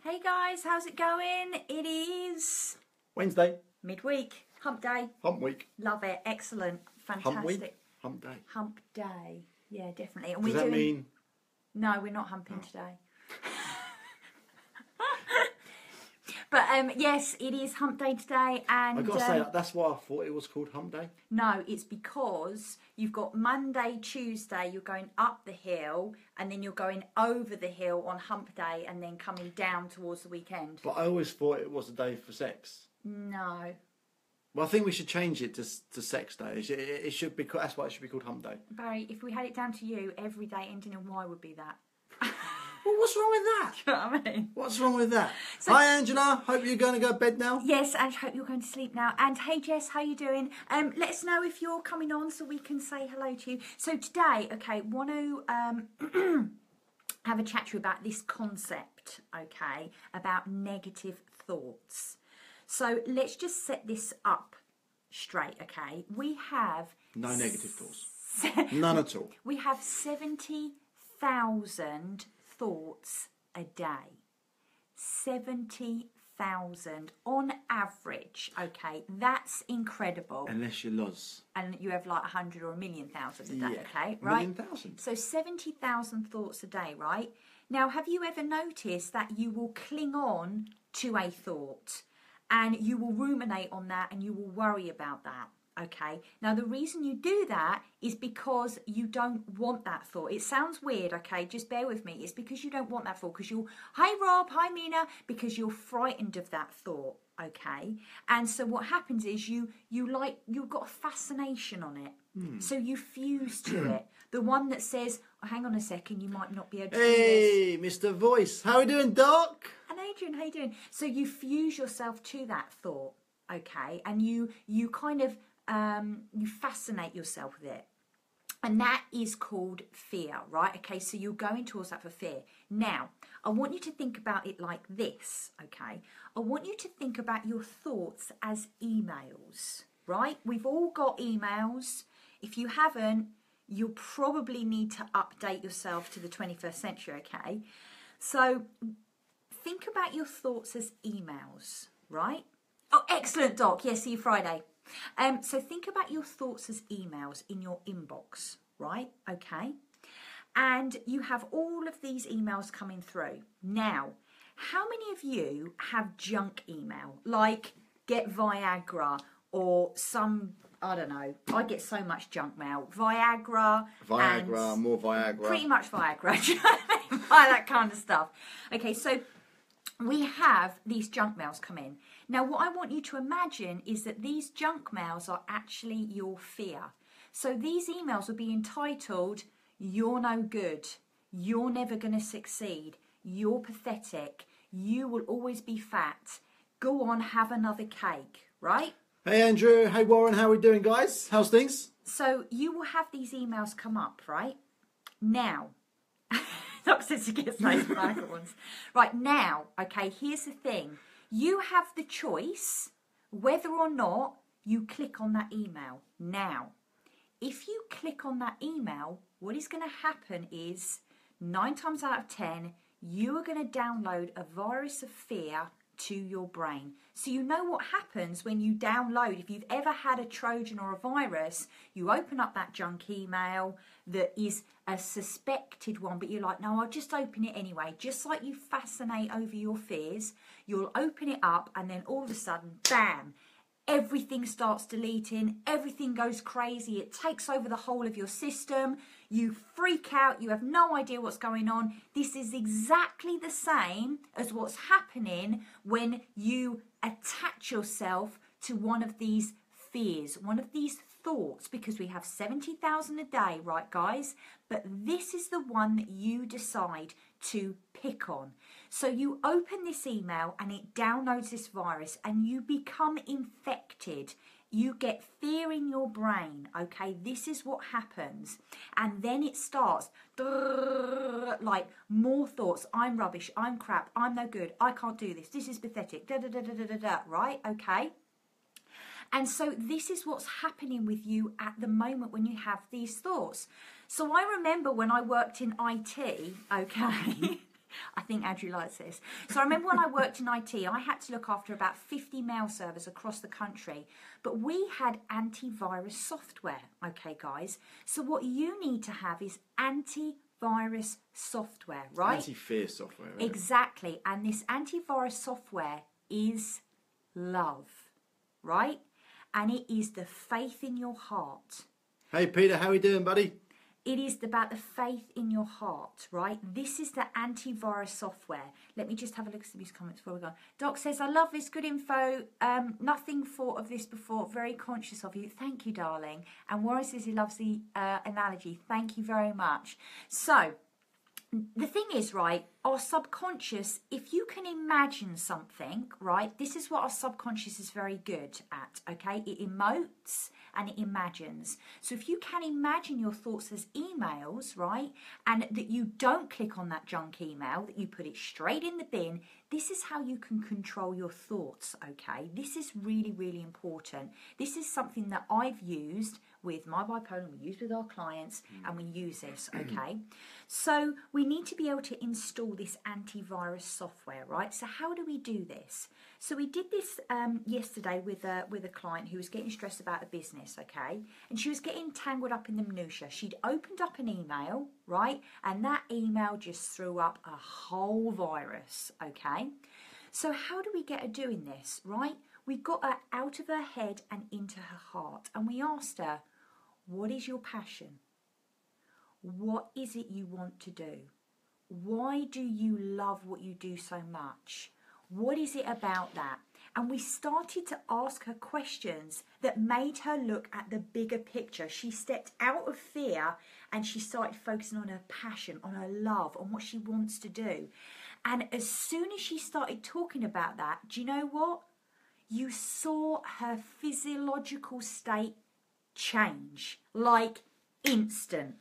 Hey guys, how's it going? It is Wednesday. midweek, hump day. Hump week. Love it, excellent, fantastic. Hump week. Hump day. Hump day, yeah, definitely. And Does that mean? No, we're not humping today. But yes, it is hump day today, and I gotta say that's why I thought it was called Hump Day. no, it's because you've got Monday, Tuesday, you're going up the hill, and then you're going over the hill on hump day, and then coming down towards the weekend. But I always thought it was a day for sex. No. Well, I think we should change it to Sex Day. It should be. That's why it should be called Hump Day. Barry, if we had it down to you, every day ending in Y would be that. Well, what's wrong with that? Do you know what I mean? What's wrong with that? So, hi, Angela. Hope you're going to go to bed now. Yes, and hope you're going to sleep now. And hey, Jess, how you doing? Let us know if you're coming on so we can say hello to you. So today, okay, want to have a chat to you about this concept, okay, about negative thoughts. So let's just set this up straight, okay? We have No negative thoughts. None at all. We have 70,000 thoughts a day. 70,000 on average, okay? That's incredible. Unless you're Loz. And you have like 100 or 1,000,000 a day, Yeah. okay? Right? 1,000,000. So 70,000 thoughts a day, right? Now, have you ever noticed that you will cling on to a thought and you will ruminate on that and you will worry about that? Okay, now the reason you do that is because you don't want that thought. It sounds weird, okay, just bear with me. It's because you don't want that thought, because you're, hi Rob, hi Mina, because you're frightened of that thought, okay? And so what happens is you've got a fascination on it. So you fuse to it. The one that says, oh, hang on a second, you might not be able to do this. Hey, Mr. Voice. How are we doing, Doc? And Adrian, how you doing? So you fuse yourself to that thought, okay? And you kind of, you fascinate yourself with it. And that is called fear, right? Okay, so you're going towards that for fear. Now, I want you to think about it like this, okay? I want you to think about your thoughts as emails, right? We've all got emails. If you haven't, you'll probably need to update yourself to the 21st century, okay? So think about your thoughts as emails, right? Oh, excellent, Doc. Yes, see you Friday. So think about your thoughts as emails in your inbox, right? Okay. And you have all of these emails coming through. Now, how many of you have junk email? Like get Viagra or some, I don't know. I get so much junk mail. Viagra, More Viagra. Pretty much Viagra. Do you know what I mean? That kind of stuff. Okay, so we have these junk mails come in. Now, what I want you to imagine is that these junk mails are actually your fear. So these emails will be entitled, you're no good, you're never going to succeed, you're pathetic, you will always be fat, go on, have another cake, right? Hey, Andrew. Hey, Warren. How are we doing, guys? How's things? So you will have these emails come up, right? Now, Doc says he gets those private ones. Right, now, okay, here's the thing. You have the choice whether or not you click on that email. Now, if you click on that email, what is going to happen is 9 times out of 10, you are going to download a virus of fear to your brain. So you know what happens when you download. If you've ever had a Trojan or a virus, you open up that junk email that is a suspected one, but you're like, no, I'll just open it anyway. Just like you fascinate over your fears, you'll open it up and then all of a sudden, bam, everything starts deleting, everything goes crazy, it takes over the whole of your system, you freak out, you have no idea what's going on. This is exactly the same as what's happening when you attach yourself to one of these fears, one of these thoughts, because we have 70,000 a day, right guys? But this is the one that you decide to pick on. So you open this email and it downloads this virus and you become infected. You get fear in your brain, okay? This is what happens. And then it starts, like more thoughts. I'm rubbish, I'm crap, I'm no good, I can't do this, this is pathetic, right? Okay? And so this is what's happening with you at the moment when you have these thoughts. So I remember when I worked in IT, okay, I think Andrew likes this. So I remember when I worked in IT, I had to look after about 50 mail servers across the country, but we had antivirus software, okay, guys? So what you need to have is antivirus software, right? Anti-fear software. Right? Exactly. And this antivirus software is love, right? And it is the faith in your heart. Hey, Peter, how are you doing, buddy? It is about the faith in your heart, right? This is the antivirus software. Let me just have a look at some of these comments before we go. Doc says, I love this, good info. Nothing thought of this before. Very conscious of you. Thank you, darling. And Warren says he loves the analogy. Thank you very much. So, the thing is, right, our subconscious, if you can imagine something, right, this is what our subconscious is very good at, okay? It emotes and it imagines. So if you can imagine your thoughts as emails, right, and that you don't click on that junk email, that you put it straight in the bin, this is how you can control your thoughts, okay? This is really, really important. This is something that I've used with my bipolar, we use with our clients, and we use this, okay? So we need to be able to install this antivirus software, right? So how do we do this? So we did this yesterday with a client who was getting stressed about a business, okay? And she was getting tangled up in the minutiae. She'd opened up an email, right? And that email just threw up a whole virus, okay? So how do we get her doing this, right? We got her out of her head and into her heart. And we asked her, what is your passion? What is it you want to do? Why do you love what you do so much? What is it about that? And we started to ask her questions that made her look at the bigger picture. She stepped out of fear and she started focusing on her passion, on her love, on what she wants to do. And as soon as she started talking about that, do you know what? You saw her physiological state change, like instant.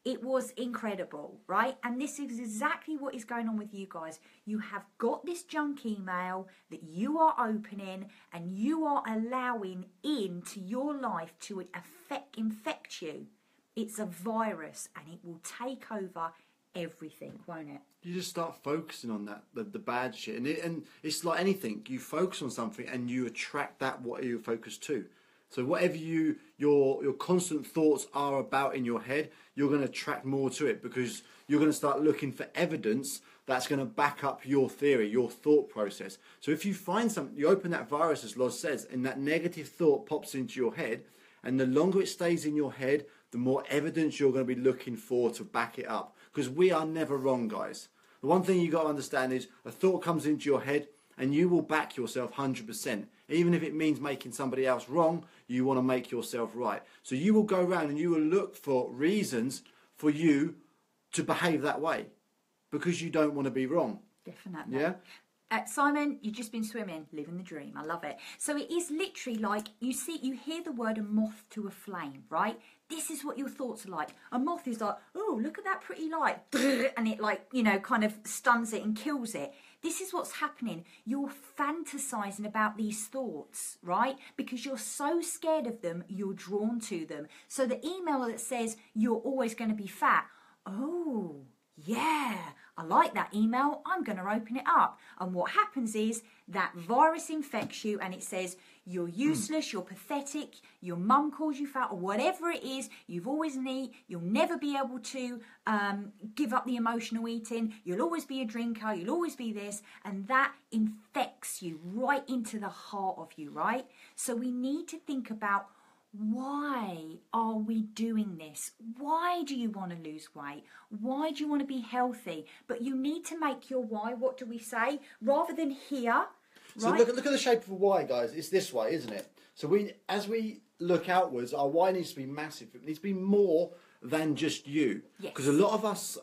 It was incredible, right? And this is exactly what is going on with you guys. You have got this junk email that you are opening and you are allowing into your life to infect you. It's a virus and it will take over everything, won't it? You just start focusing on that, the bad shit. And it's like anything. You focus on something and you attract that what you focus to. So whatever your constant thoughts are about in your head, you're going to attract more to it because you're going to start looking for evidence that's going to back up your theory, your thought process. So if you find something, you open that virus, as Loz says, and that negative thought pops into your head, and the longer it stays in your head, the more evidence you're going to be looking for to back it up. Because we are never wrong, guys. The one thing you got to understand is a thought comes into your head and you will back yourself 100%. Even if it means making somebody else wrong, you want to make yourself right. So you will go around and you will look for reasons for you to behave that way because you don't want to be wrong. Definitely. Yeah? Simon, you've just been swimming, living the dream. I love it. So it is literally like, you hear the word a moth to a flame, right? This is what your thoughts are like. A moth is like, oh, look at that pretty light. And it like, kind of stuns it and kills it. This is what's happening. You're fantasizing about these thoughts, right? Because you're so scared of them, you're drawn to them. So the email that says you're always going to be fat, oh, yeah, I like that email, I'm going to open it up. And what happens is that virus infects you and it says you're useless, you're pathetic, your mum calls you fat, or whatever it is, you've always need, you'll never be able to give up the emotional eating, you'll always be a drinker, you'll always be this, and that infects you right into the heart of you, right? So we need to think about, why are we doing this? Why do you want to lose weight? Why do you want to be healthy? But you need to make your why, what do we say? Rather than here. So right? look at the shape of a Y, guys. It's this way, isn't it? So as we look outwards, our Y needs to be massive. It needs to be more than just you. Because a lot of us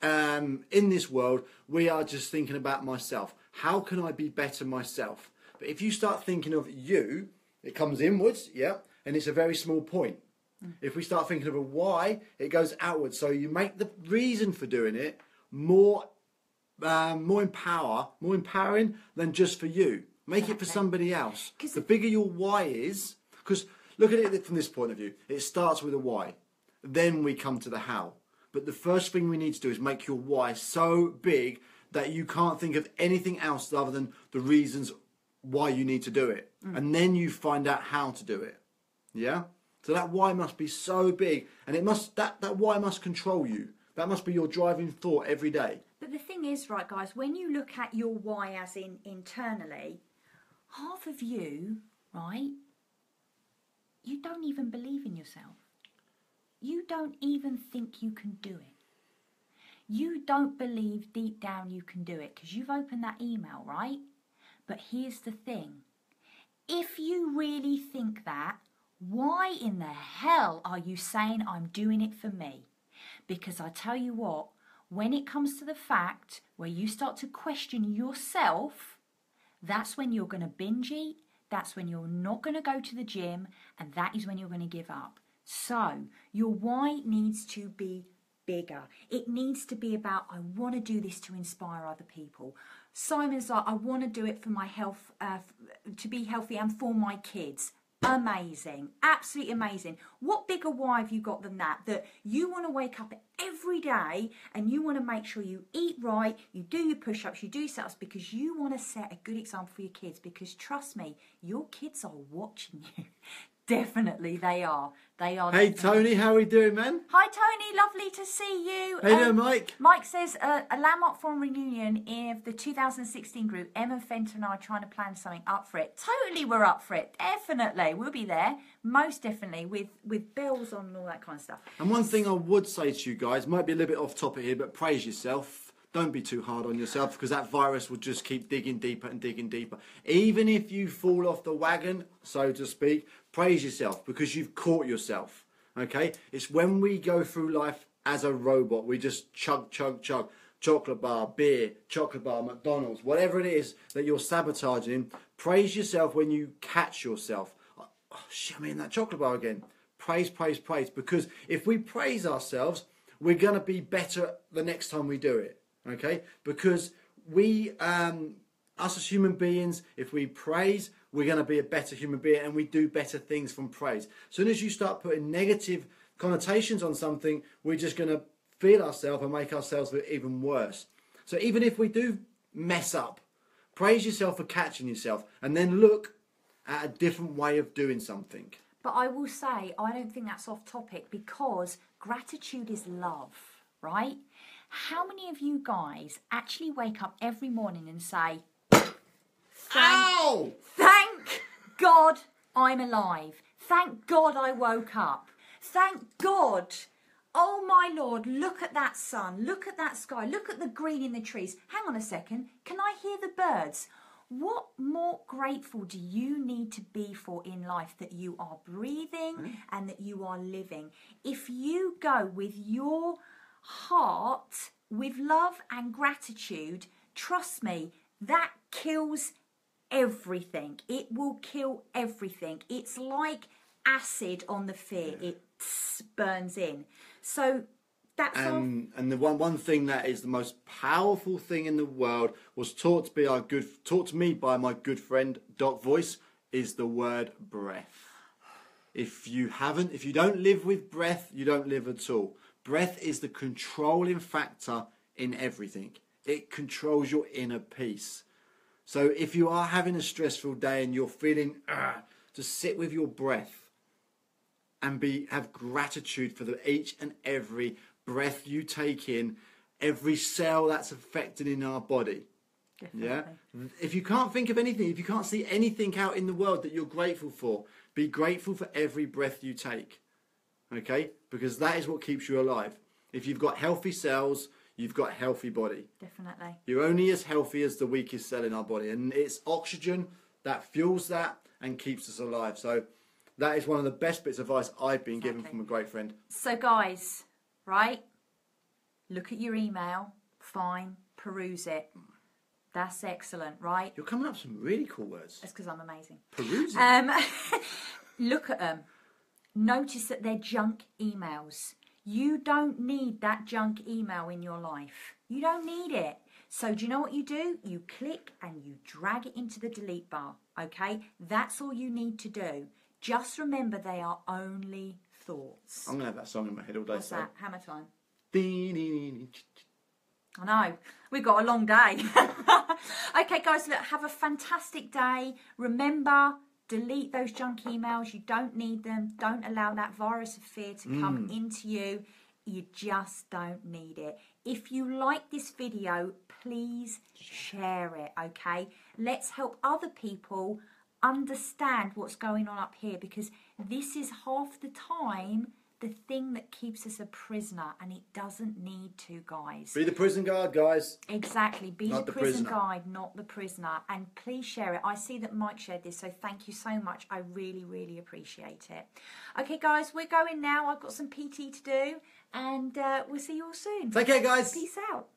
in this world, we are just thinking about myself. How can I be better myself? But if you start thinking of you, it comes inwards, yeah? And it's a very small point. If we start thinking of a why, it goes outwards. So you make the reason for doing it more empowering than just for you. Make it for somebody else. The bigger your why is, because look at it from this point of view. It starts with a why. Then we come to the how. But the first thing we need to do is make your why so big that you can't think of anything else other than the reasons why you need to do it. And then you find out how to do it. Yeah? So that why must be so big, and it must that why must control you. That must be your driving thought every day. But the thing is, right, guys, when you look at your why as in internally, half of you, right, you don't even believe in yourself. You don't even think you can do it. You don't believe deep down you can do it because you've opened that email, right? But here's the thing. If you really think that, why in the hell are you saying I'm doing it for me? Because I tell you what, when it comes to the fact where you start to question yourself, that's when you're going to binge eat, that's when you're not going to go to the gym, and that is when you're going to give up. So your why needs to be bigger. It needs to be about, I want to do this to inspire other people. Simon's like, I want to do it for my health, to be healthy and for my kids. Amazing. Absolutely amazing. What bigger why have you got than that? That you want to wake up every day and you want to make sure you eat right, you do your push-ups, you do your sit-ups because you want to set a good example for your kids, because trust me, your kids are watching you. Definitely they are. They are. Hey definitely. Tony, how are we doing, man? Hi Tony, lovely to see you. How you doing, Mike? Mike says a landmark forum reunion of the 2016 group. Emma Fenton and I are trying to plan something up for it. Totally, we're up for it. Definitely, we'll be there. Most definitely, with bells on and all that kind of stuff. And one thing I would say to you guys, might be a little bit off topic here, but praise yourself. Don't be too hard on yourself, because that virus will just keep digging deeper and digging deeper. Even if you fall off the wagon, so to speak, praise yourself because you've caught yourself. Okay? It's when we go through life as a robot, we just chug, chug, chug. Chocolate bar, beer, chocolate bar, McDonald's, whatever it is that you're sabotaging. Praise yourself when you catch yourself. Oh, shit, I'm eating that chocolate bar again. Praise, praise, praise. Because if we praise ourselves, we're going to be better the next time we do it. Okay, because we, us as human beings, if we praise, we're going to be a better human being, and we do better things from praise. As soon as you start putting negative connotations on something, we're just going to feel ourselves and make ourselves look even worse. So even if we do mess up, praise yourself for catching yourself, and then look at a different way of doing something. But I will say, I don't think that's off topic, because gratitude is love, right? How many of you guys actually wake up every morning and say, Ow! Thank God I'm alive. Thank God I woke up. Thank God. Oh my Lord, look at that sun. Look at that sky. Look at the green in the trees. Hang on a second. Can I hear the birds? What more grateful do you need to be for in life, that you are breathing and that you are living? If you go with your heart with love and gratitude, trust me, that kills everything. It will kill everything. It's like acid on the fear. It burns in. So that's and the one thing that is the most powerful thing in the world was taught to me by my good friend Doc Voice, is the word breath. If you don't live with breath, you don't live at all. Breath is the controlling factor in everything. It controls your inner peace. So if you are having a stressful day and you're feeling, just sit with your breath and have gratitude for each and every breath you take in, every cell that's affected in our body. Definitely. Yeah. If you can't think of anything, if you can't see anything out in the world that you're grateful for, be grateful for every breath you take. Okay? Because that is what keeps you alive. If you've got healthy cells, you've got a healthy body. Definitely. You're only as healthy as the weakest cell in our body. And it's oxygen that fuels that and keeps us alive. So that is one of the best bits of advice I've been given from a great friend. So guys, right? Look at your email. Fine. Peruse it. That's excellent, right? You're coming up with some really cool words. That's because I'm amazing. Peruse. Look at them. Notice that they're junk emails. You don't need that junk email in your life. You don't need it. So do you know what you do? You click and you drag it into the delete bar, okay? That's all you need to do. Just remember they are only thoughts. I'm going to have that song in my head all day. What's that? Hammer time. I know. We've got a long day. Okay, guys, look, have a fantastic day. Remember, delete those junk emails. You don't need them. Don't allow that virus of fear to come into you. You just don't need it. If you like this video, please share it, okay? Let's help other people understand what's going on up here, because this is half the time the thing that keeps us a prisoner, and it doesn't need to, guys. Be the prison guard, guys. Exactly. Be the prison guide, not the prisoner. And please share it. I see that Mike shared this, so thank you so much. I really, really appreciate it. Okay, guys, we're going now. I've got some PT to do, and we'll see you all soon. Take care, guys. Peace out.